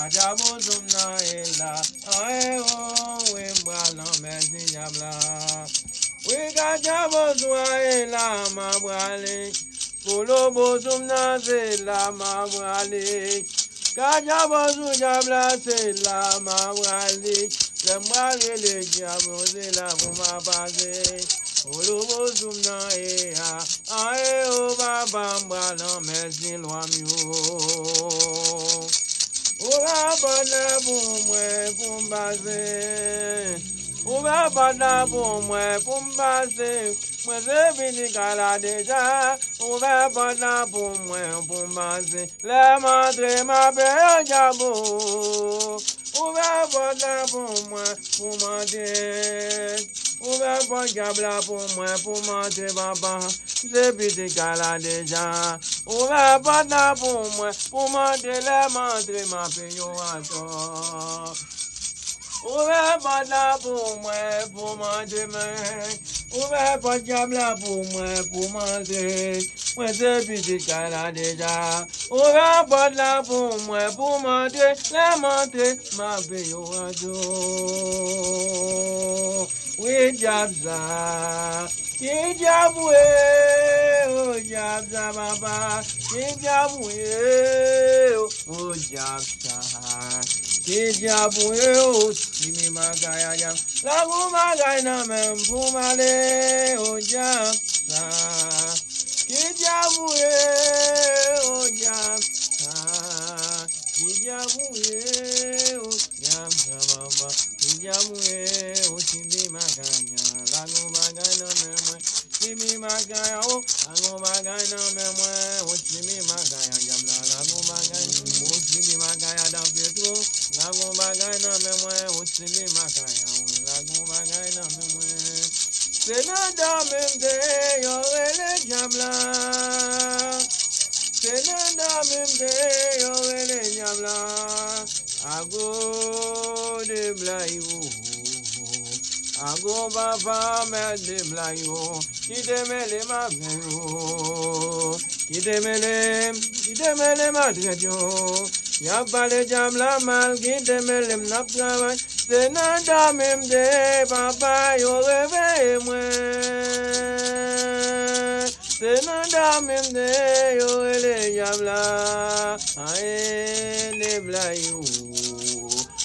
Kajabo Zumna Ella, Aeo, Wimbala, Messi Jabla. We got Jabo Zuaela, Mabali, Kolobo Zumna Zela, Mabali. Kajabo Zujabla, Zela, Mabali, Lemali, Jabo Zela, Mabase. Kolobo Zumna Ea, Aeo, Babamba, Messi Luamio. Oba bana bumwe pumbaze. Oba bana bumwe pumbaze. Mweze bini kala deja. Oba bana bumwe pumbaze. Le madre ma beyo jabo. Oba bana bumwe pumade. Oba bana bumwe pumade baba. Mweze bini kala deja. Oba bana bumwe pumade le madre ma beyo ato. Oba bana bumwe pumade me. Oba bana bumwe pumade. Mweze bini kala deja. Oba bana bumwe pumade le madre ma beyo ato. We jabza. Kijabwe, oh jabza baba. Kijabwe, oh jabza. Kijabwe, oh simi magaya jam. Lagu magaya na mempumale, oh jabza. Kijabwe, oh jabza. Kijabwe, oh jabza baba. Kijabwe, oh simi magaya. Lagu magaya na memwe. Simi magaya, oh, lagu magaya na memwe. Oh simi magaya jamla. Lagu magaya, oh simi magaya da petro. Lagu magaya na memwe. Oh simi magaya, oh lagu magaya na memwe. Senada memde yo ele jamla. Senada memde yo ele jamla. Ago de blayu. Ago baba me de blayo, kidemele ma veyo, kidemele ma drejo, yabale jamla mal kidemele napgawa, senada memde baba yo reve mwe, senada memde yo ele jamla, ae de blayo,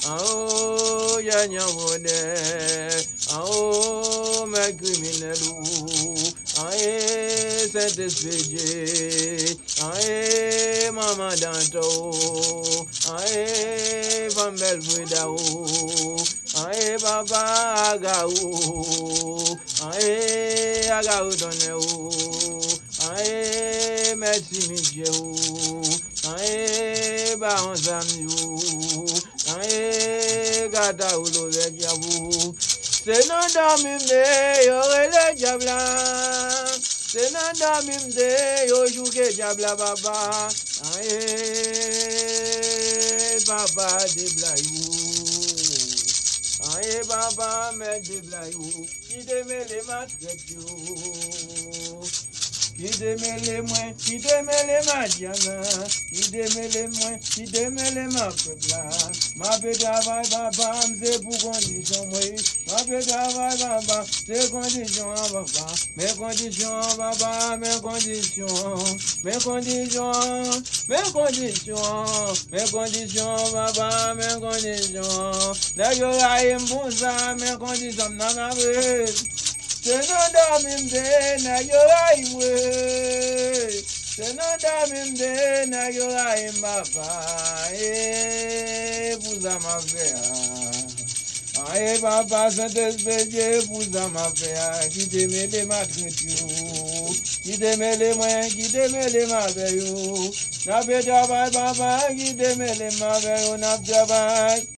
ao ya nyawode. Oh, my criminal, I said this veggie, I Mama Danto, I Van Belvida, I Baba Agao, I Agao Doneo, I Messimio, I Bounce I Gata Ulo Vejabu. Senada mimde yo ele jabla. Senada mimde yo juge jabla baba. Aye baba de blayu. Aye baba me de blayu. Ide mele matreju. Kidemele ma diana, kidemele ma pebla, ma beda vai baba, mze pour condition moi, ma beda vai baba, c'est condition baba, mes conditions baba, mes conditions baba, mes conditions, la yoga imbuza, mes conditions namabe. Senada mimde na yoraimwe. Senada mimde na yoraimaba. Buza mavea. Aye baba Saint-Esprit, buza mavea. Kidemele matretu. Kidemele maveyo. Na beda baba, kidemele maveyo na jabai.